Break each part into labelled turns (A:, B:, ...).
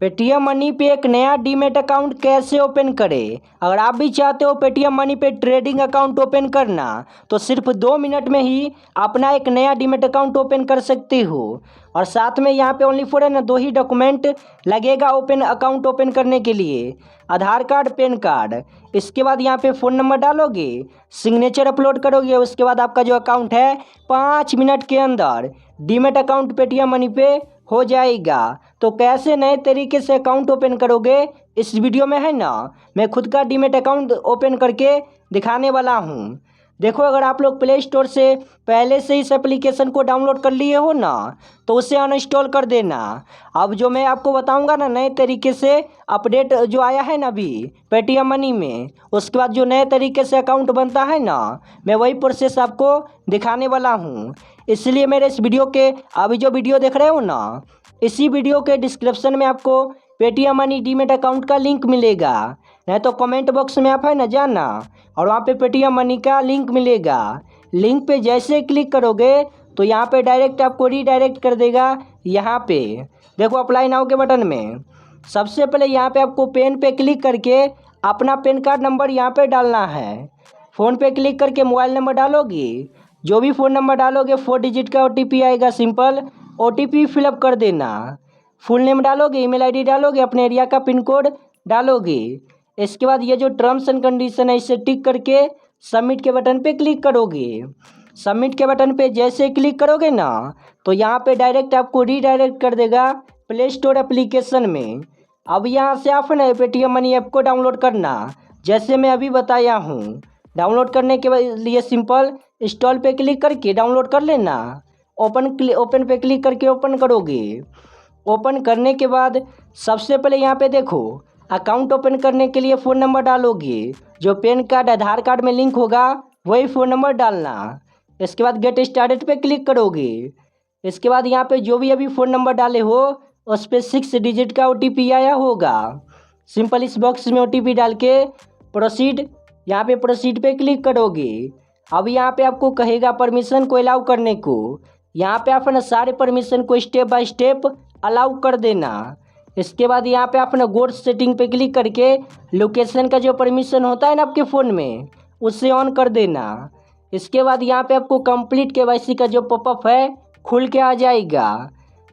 A: Paytm money पे एक नया डीमैट अकाउंट कैसे ओपन करें। अगर आप भी चाहते हो पेटीएम मनी पे ट्रेडिंग अकाउंट ओपन करना तो सिर्फ 2 मिनट में ही अपना एक नया डीमैट अकाउंट ओपन कर सकते हो। और साथ में यहाँ पे ओनली फॉर है ना 2 ही डॉक्यूमेंट लगेगा ओपन अकाउंट ओपन करने के लिए, आधार कार्ड, पैन कार्ड। इसके बाद यहाँ पे फ़ोन नंबर डालोगे, सिग्नेचर अपलोड करोगे, उसके बाद आपका जो अकाउंट है 5 मिनट के अंदर डीमैट अकाउंट पेटीएम मनी पे हो जाएगा। तो कैसे नए तरीके से अकाउंट ओपन करोगे इस वीडियो में है ना मैं खुद का डीमैट अकाउंट ओपन करके दिखाने वाला हूँ। देखो, अगर आप लोग प्ले स्टोर से पहले से इस एप्लीकेशन को डाउनलोड कर लिए हो ना तो उसे अनइंस्टॉल कर देना। अब जो मैं आपको बताऊंगा ना नए तरीके से अपडेट जो आया है ना अभी पेटीएम मनी में, उसके बाद जो नए तरीके से अकाउंट बनता है ना मैं वही प्रोसेस आपको दिखाने वाला हूँ। इसलिए मेरे इस वीडियो के अभी जो वीडियो देख रहे हो ना इसी वीडियो के डिस्क्रिप्शन में आपको पेटीएम मनी डीमैट अकाउंट का लिंक मिलेगा, नहीं तो कमेंट बॉक्स में आप है ना जाना और वहाँ पे पेटीएम मनी का लिंक मिलेगा। लिंक पे जैसे क्लिक करोगे तो यहाँ पे डायरेक्ट आपको रीडायरेक्ट कर देगा। यहाँ पे देखो अप्लाई नाउ के बटन में सबसे पहले यहाँ पे आपको पेन पे क्लिक करके अपना पैन कार्ड नंबर यहाँ पे डालना है। फ़ोन पे क्लिक करके मोबाइल नंबर डालोगे, जो भी फ़ोन नंबर डालोगे 4 डिजिट का OTP आएगा, सिंपल OTP फिलअप कर देना। फुल नेम डालोगे, ईमेल आईडी डालोगे, अपने एरिया का पिन कोड डालोगे। इसके बाद ये जो टर्म्स एंड कंडीशन है इसे टिक करके सबमिट के बटन पे क्लिक करोगे। सबमिट के बटन पे जैसे क्लिक करोगे ना तो यहाँ पे डायरेक्ट आपको रीडायरेक्ट कर देगा प्ले स्टोर एप्लीकेशन में। अब यहाँ से आप ना पेटीएम मनी ऐप को डाउनलोड करना, जैसे मैं अभी बताया हूँ। डाउनलोड करने के लिए सिंपल इंस्टॉल पे क्लिक करके डाउनलोड कर लेना। ओपन पे क्लिक करके ओपन करोगे। ओपन करने के बाद सबसे पहले यहाँ पे देखो अकाउंट ओपन करने के लिए फ़ोन नंबर डालोगे, जो पैन कार्ड आधार कार्ड में लिंक होगा वही फ़ोन नंबर डालना। इसके बाद गेट स्टार्टेड पे क्लिक करोगे। इसके बाद यहाँ पे जो भी अभी फ़ोन नंबर डाले हो उस पर 6 डिजिट का OTP आया होगा। सिंपल इस बॉक्स में OTP डाल के प्रोसीड, यहाँ पे प्रोसीड पे क्लिक करोगे। अब यहाँ पे आपको कहेगा परमिशन को अलाउ करने को। यहाँ पे आप ना सारे परमिशन को स्टेप बाय स्टेप अलाउ कर देना। इसके बाद यहाँ पे आप ना गो सेटिंग पे क्लिक करके लोकेशन का जो परमिशन होता है ना आपके फ़ोन में उसे ऑन कर देना। इसके बाद यहाँ पे आपको कंप्लीट KYC का जो पॉपअप है खुल के आ जाएगा।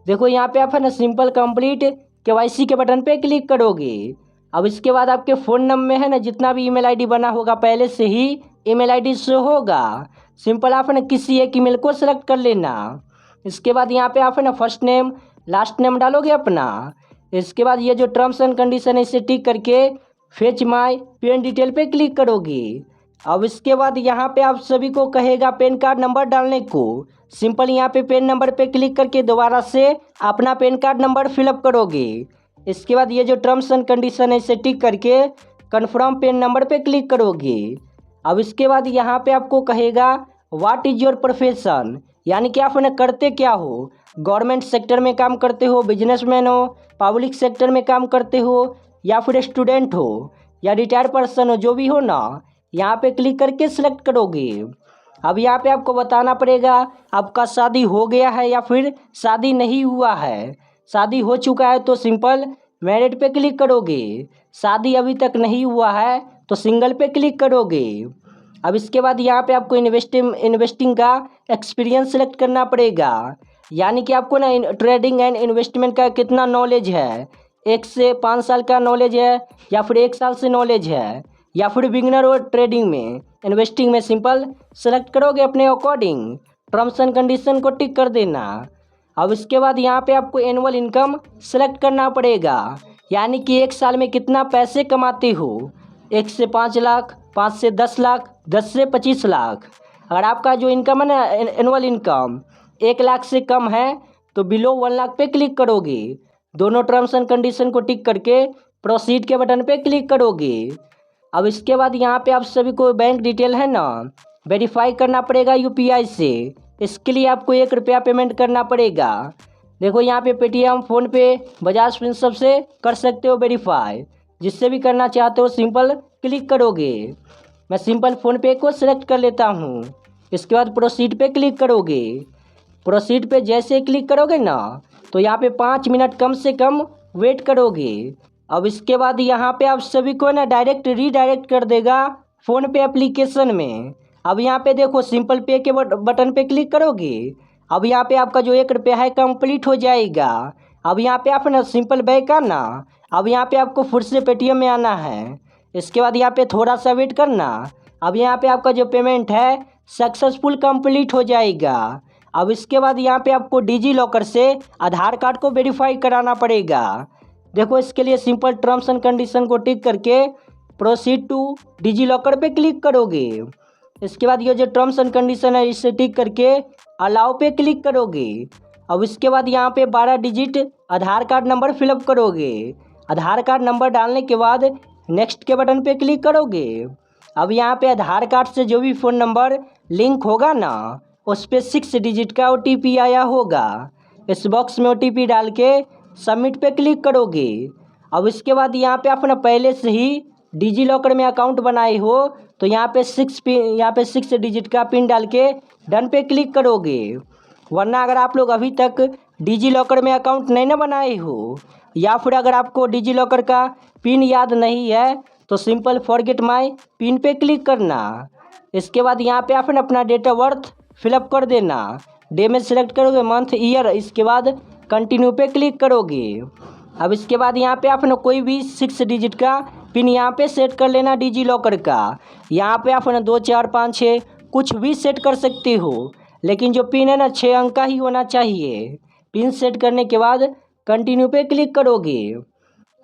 A: देखो यहाँ पे आप है ना सिंपल कंप्लीट KYC के बटन पे क्लिक करोगे। अब इसके बाद आपके फ़ोन नंबर में है ना जितना भी ईमेल आईडी बना होगा पहले से ही ईमेल आईडी शो होगा। सिंपल आप ना किसी एक ईमेल को सेलेक्ट कर लेना। इसके बाद यहाँ पे आप है ना फर्स्ट नेम लास्ट नेम डालोगे अपना। इसके बाद ये जो टर्म्स एंड कंडीशन है इसे टिक करके फेच माय पेन डिटेल पे क्लिक करोगे। अब इसके बाद यहाँ पे आप सभी को कहेगा पैन कार्ड नंबर डालने को। सिंपल यहाँ पे पैन नंबर पे क्लिक करके दोबारा से अपना पैन कार्ड नंबर फिलअप करोगे। इसके बाद ये जो टर्म्स एंड कंडीशन है इसे टिक करके कन्फर्म पैन नंबर पे क्लिक करोगे। अब इसके बाद यहाँ पे आपको कहेगा व्हाट इज़ योर प्रोफेशन, यानी कि आप उन्हें करते क्या हो। गवर्नमेंट सेक्टर में काम करते हो, बिजनेसमैन हो, पब्लिक सेक्टर में काम करते हो, या फिर स्टूडेंट हो या रिटायर्ड पर्सन हो, जो भी हो ना यहाँ पे क्लिक करके सिलेक्ट करोगे। अब यहाँ पे आपको बताना पड़ेगा आपका शादी हो गया है या फिर शादी नहीं हुआ है। शादी हो चुका है तो सिंपल मैरिड पे क्लिक करोगे। शादी अभी तक नहीं हुआ है तो सिंगल पे क्लिक करोगे। अब इसके बाद यहाँ पे आपको इन्वेस्टिंग का एक्सपीरियंस सेलेक्ट करना पड़ेगा, यानी कि आपको ना ट्रेडिंग एंड इन्वेस्टमेंट का कितना नॉलेज है। 1 से 5 साल का नॉलेज है या फिर 1 साल से नॉलेज है या फिर बिगिनर हो ट्रेडिंग में, इन्वेस्टिंग में। सिंपल सेलेक्ट करोगे अपने अकॉर्डिंग। टर्म्स एंड कंडीशन को टिक कर देना। अब इसके बाद यहाँ पे आपको एनुअल इनकम सेलेक्ट करना पड़ेगा, यानी कि 1 साल में कितना पैसे कमाते हो। 1 से 5 लाख, 5 से 10 लाख, 10 से 25 लाख। अगर आपका जो इनकम है ना एनुअल इनकम 1 लाख से कम है तो बिलो 1 लाख पे क्लिक करोगे। दोनों टर्म्स एंड कंडीशन को टिक करके प्रोसीड के बटन पे क्लिक करोगे। अब इसके बाद यहाँ पे आप सभी को बैंक डिटेल है ना वेरीफाई करना पड़ेगा UPI से। इसके लिए आपको 1 रुपया पेमेंट करना पड़ेगा। देखो यहाँ पे पेटीएम, फ़ोनपे, बजाज फिनसर्व से कर सकते हो वेरीफाई। जिससे भी करना चाहते हो सिंपल क्लिक करोगे। मैं सिंपल फ़ोनपे को सिलेक्ट कर लेता हूँ। इसके बाद प्रोसीड पे क्लिक करोगे। प्रोसीड पे जैसे क्लिक करोगे ना तो यहाँ पे 5 मिनट कम से कम वेट करोगे। अब इसके बाद यहाँ पे आप सभी को ना डायरेक्ट रीडायरेक्ट कर देगा फ़ोन पे एप्लीकेशन में। अब यहाँ पे देखो सिंपल पे के बटन पे क्लिक करोगे। अब यहाँ पे आपका जो 1 रुपया है कंप्लीट हो जाएगा। अब यहाँ पे आप ना सिंपल बैक आना। अब यहाँ पे आपको फिर से पेटीएम में आना है। इसके बाद यहाँ पे थोड़ा सा वेट करना। अब यहाँ पे आपका जो पेमेंट है सक्सेसफुल कंप्लीट हो जाएगा। अब इसके बाद यहाँ पे आपको डिजी लॉकर से आधार कार्ड को वेरीफाई कराना पड़ेगा। देखो इसके लिए सिंपल टर्म्स एंड कंडीशन को टिक करके प्रोसीड टू डिजी लॉकर पे क्लिक करोगे। इसके बाद ये जो टर्म्स एंड कंडीशन है इसे टिक करके अलाउ पे क्लिक करोगे। अब इसके बाद यहाँ पे 12 डिजिट आधार कार्ड नंबर फिलअप करोगे। आधार कार्ड नंबर डालने के बाद नेक्स्ट के बटन पे क्लिक करोगे। अब यहाँ पे आधार कार्ड से जो भी फ़ोन नंबर लिंक होगा ना उस पर 6 डिजिट का OTP आया होगा। इस बॉक्स में OTP डाल के सबमिट पे क्लिक करोगे। अब इसके बाद यहाँ पे अपना पहले से ही डिजी लॉकर में अकाउंट बनाए हो तो यहाँ पे 6 डिजिट का पिन डाल के डन पे क्लिक करोगे। वरना अगर आप लोग अभी तक डिजी लॉकर में अकाउंट नहीं ना बनाए हो या फिर अगर आपको डिजी लॉकर का पिन याद नहीं है तो सिंपल फॉरगेट माय पिन पे क्लिक करना। इसके बाद यहाँ पे आपने अपना डेट ऑफ बर्थ फिलअप कर देना। डे में सिलेक्ट करोगे, मंथ, ईयर। इसके बाद कंटिन्यू पे क्लिक करोगे। अब इसके बाद यहाँ पे आपने कोई भी 6 डिजिट का पिन यहाँ पे सेट कर लेना डिजी लॉकर का। यहाँ पे आपने 2, 4, 5, 6 कुछ भी सेट कर सकते हो, लेकिन जो पिन है ना 6 अंक का ही होना चाहिए। पिन सेट करने के बाद कंटिन्यू पे क्लिक करोगे।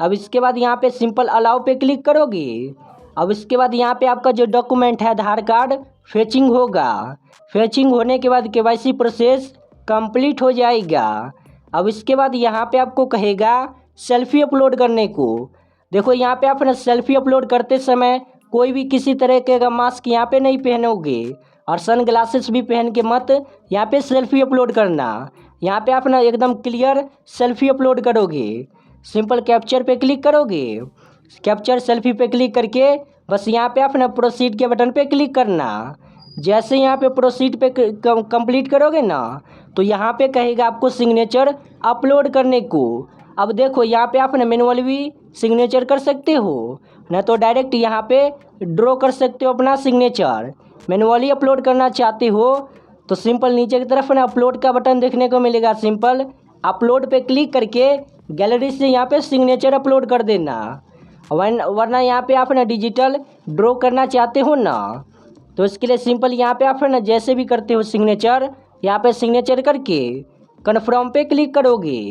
A: अब इसके बाद यहाँ पे सिंपल अलाउ पे क्लिक करोगे। अब इसके बाद यहाँ पे आपका जो डॉक्यूमेंट है आधार कार्ड फेचिंग होगा। फेचिंग होने के बाद KYC प्रोसेस कंप्लीट हो जाएगा। अब इसके बाद यहाँ पे आपको कहेगा सेल्फी अपलोड करने को। देखो यहाँ पे आप ना सेल्फी अपलोड करते समय कोई भी किसी तरह का मास्क यहाँ पे नहीं पहनोगे और सन ग्लासेस भी पहन के मत यहाँ पे सेल्फी अपलोड करना। यहाँ पे आप ना एकदम क्लियर सेल्फी अपलोड करोगे। सिंपल कैप्चर पे क्लिक करोगे। कैप्चर सेल्फी पे क्लिक करके बस यहाँ पे आप ना प्रोसीड के बटन पे क्लिक करना। जैसे यहाँ पे प्रोसीड पे कंप्लीट करोगे ना तो यहाँ पे कहेगा आपको सिग्नेचर अपलोड करने को। अब देखो यहाँ पे आप ना मैनुअली भी सिग्नेचर कर सकते हो ना तो डायरेक्ट यहाँ पे ड्रॉ कर सकते हो अपना सिग्नेचर। मैनुअली अपलोड करना चाहते हो तो सिंपल नीचे की तरफ ना अपलोड का बटन देखने को मिलेगा। सिंपल अपलोड पे क्लिक करके गैलरी से यहाँ पे सिग्नेचर अपलोड कर देना। वरना यहाँ पे आप ना डिजिटल ड्रॉ करना चाहते हो ना तो इसके लिए सिंपल यहाँ पे आप ना जैसे भी करते हो सिग्नेचर यहाँ पे सिग्नेचर करके कन्फर्म पे क्लिक करोगे।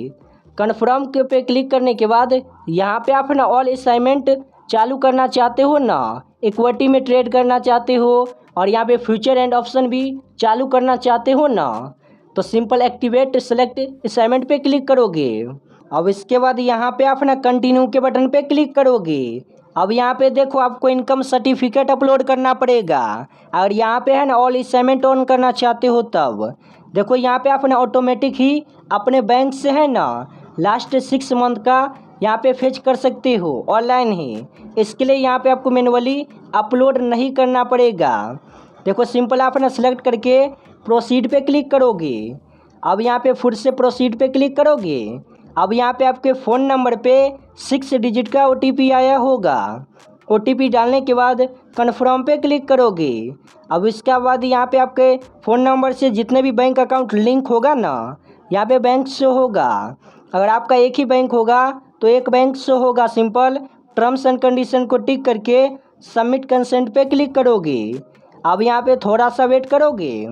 A: कन्फर्म के पे क्लिक करने के बाद यहाँ पे आप ना ऑल असाइनमेंट चालू करना चाहते हो ना, इक्विटी में ट्रेड करना चाहते हो और यहाँ पे फ्यूचर एंड ऑप्शन भी चालू करना चाहते हो ना तो सिंपल एक्टिवेट सेलेक्ट असाइनमेंट पे क्लिक करोगे। अब इसके बाद यहाँ पे आप ना कंटिन्यू के बटन पे क्लिक करोगे। अब यहाँ पे देखो आपको इनकम सर्टिफिकेट अपलोड करना पड़ेगा। और यहाँ पे है ना ऑल असाइनमेंट ऑन करना चाहते हो तब देखो यहाँ पे आप ना ऑटोमेटिक ही अपने बैंक से है ना लास्ट 6 मंथ का यहाँ पे फेच कर सकते हो ऑनलाइन ही। इसके लिए यहाँ पे आपको मैनुअली अपलोड नहीं करना पड़ेगा। देखो सिंपल आप ना सेलेक्ट करके प्रोसीड पे क्लिक करोगे। अब यहाँ पे फिर से प्रोसीड पे क्लिक करोगे। अब यहाँ पे आपके फ़ोन नंबर पे 6 डिजिट का OTP आया होगा। OTP डालने के बाद कन्फर्म पे क्लिक करोगे। अब इसके बाद यहाँ पे आपके फ़ोन नंबर से जितने भी बैंक अकाउंट लिंक होगा ना यहाँ पे बैंक शो होगा। अगर आपका एक ही बैंक होगा तो एक बैंक शो होगा। सिंपल टर्म्स एंड कंडीशन को टिक करके सबमिट कंसेंट पे क्लिक करोगे। अब यहाँ पे थोड़ा सा वेट करोगे।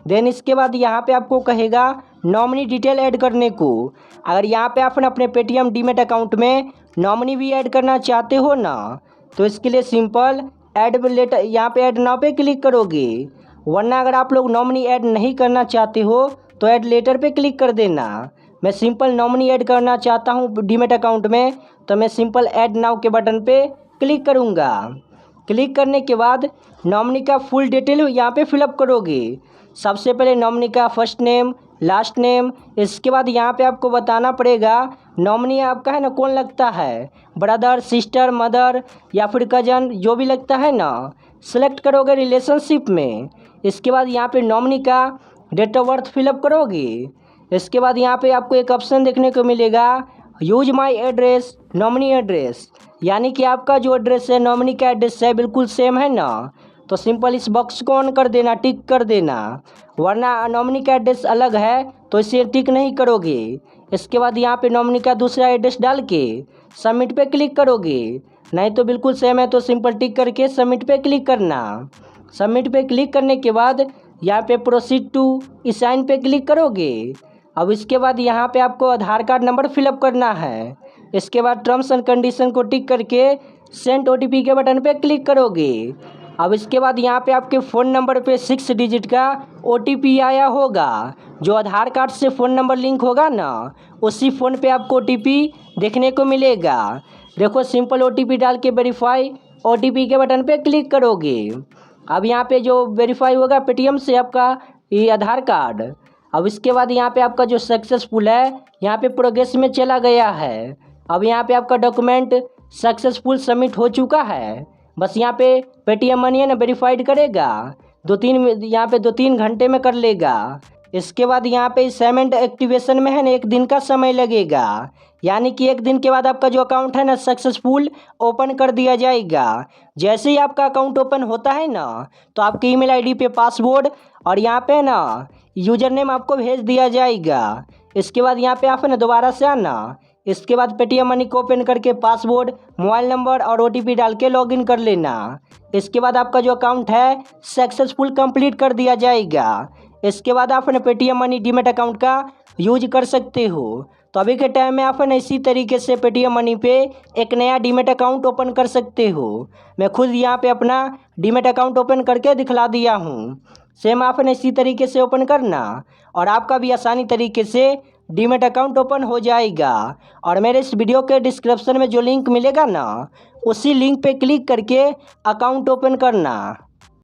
A: देन इसके बाद यहाँ पे आपको कहेगा नॉमिनी डिटेल ऐड करने को। अगर यहाँ पे आप अपने पेटीएम डीमेट अकाउंट में नॉमिनी भी ऐड करना चाहते हो ना तो इसके लिए सिंपल ऐड लेटर यहाँ पे ऐड नाउ पे क्लिक करोगे। वरना अगर आप लोग नॉमिनी ऐड नहीं करना चाहते हो तो ऐड लेटर पे क्लिक कर देना। मैं सिंपल नॉमिनी ऐड करना चाहता हूँ डीमेट अकाउंट में तो मैं सिंपल ऐड नाउ के बटन पे क्लिक करूँगा। क्लिक करने के बाद नॉमिनी का फुल डिटेल यहाँ पे फिलअप करोगे। सबसे पहले नॉमिनी का फर्स्ट नेम, लास्ट नेम। इसके बाद यहाँ पे आपको बताना पड़ेगा नॉमिनी आपका है ना कौन लगता है, ब्रदर, सिस्टर, मदर या फिर कजन, जो भी लगता है ना सेलेक्ट करोगे रिलेशनशिप में। इसके बाद यहाँ पे नॉमिनी का डेट ऑफ बर्थ फिलअप करोगे। इसके बाद यहाँ पे आपको एक ऑप्शन देखने को मिलेगा use my address nominee address, यानी कि आपका जो एड्रेस है नॉमिनी का एड्रेस है बिल्कुल सेम है ना, तो सिंपल इस बॉक्स को ऑन कर देना, टिक कर देना। वरना नॉमिनी का एड्रेस अलग है तो इसे टिक नहीं करोगे। इसके बाद यहाँ पे नॉमिनी का दूसरा एड्रेस डाल के सबमिट पे क्लिक करोगे। नहीं तो बिल्कुल सेम है तो सिंपल टिक करके सबमिट पे क्लिक करना। सबमिट पे क्लिक करने के बाद यहाँ पे प्रोसीड टू साइन पे क्लिक करोगे। अब इसके बाद यहाँ पे आपको आधार कार्ड नंबर फिलअप करना है। इसके बाद टर्म्स एंड कंडीशन को टिक करके सेंड OTP के बटन पे क्लिक करोगे। अब इसके बाद यहाँ पे आपके फ़ोन नंबर पे 6 डिजिट का OTP आया होगा। जो आधार कार्ड से फ़ोन नंबर लिंक होगा ना, उसी फ़ोन पे आपको OTP देखने को मिलेगा। देखो सिंपल OTP डाल के वेरीफाई OTP के बटन पे क्लिक करोगे। अब यहाँ पे जो वेरीफाई होगा पेटीएम से आपका ये आधार कार्ड। अब इसके बाद यहाँ पे आपका जो सक्सेसफुल है यहाँ पे प्रोग्रेस में चला गया है। अब यहाँ पे आपका डॉक्यूमेंट सक्सेसफुल सबमिट हो चुका है। बस यहाँ पे पेटीएम मनी है ना वेरीफाइड करेगा, 2-3 घंटे में कर लेगा। इसके बाद यहाँ पे पेमेंट एक्टिवेशन में है ना 1 दिन का समय लगेगा, यानी कि 1 दिन के बाद आपका जो अकाउंट है ना सक्सेसफुल ओपन कर दिया जाएगा। जैसे ही आपका अकाउंट ओपन होता है ना तो आपके ईमेल आईडी पे पासवर्ड और यहाँ पे ना यूजर नेम आपको भेज दिया जाएगा। इसके बाद यहाँ पे आप है ना दोबारा से आना। इसके बाद पेटीएम मनी को ओपन करके पासवर्ड, मोबाइल नंबर और OTP डाल के लॉगिन कर लेना। इसके बाद आपका जो अकाउंट है सक्सेसफुल कंप्लीट कर दिया जाएगा। इसके बाद आप है ना पेटीएम मनी डीमेट अकाउंट का यूज कर सकते हो। तो अभी के टाइम में आप है ना इसी तरीके से पेटीएम मनी पे एक नया डीमेट अकाउंट ओपन कर सकते हो। मैं खुद यहाँ पे अपना डीमेट अकाउंट ओपन करके दिखला दिया हूँ। सेम आप है ना इसी तरीके से ओपन करना और आपका भी आसानी तरीके से डीमेट अकाउंट ओपन हो जाएगा। और मेरे इस वीडियो के डिस्क्रिप्शन में जो लिंक मिलेगा ना, उसी लिंक पे क्लिक करके अकाउंट ओपन करना।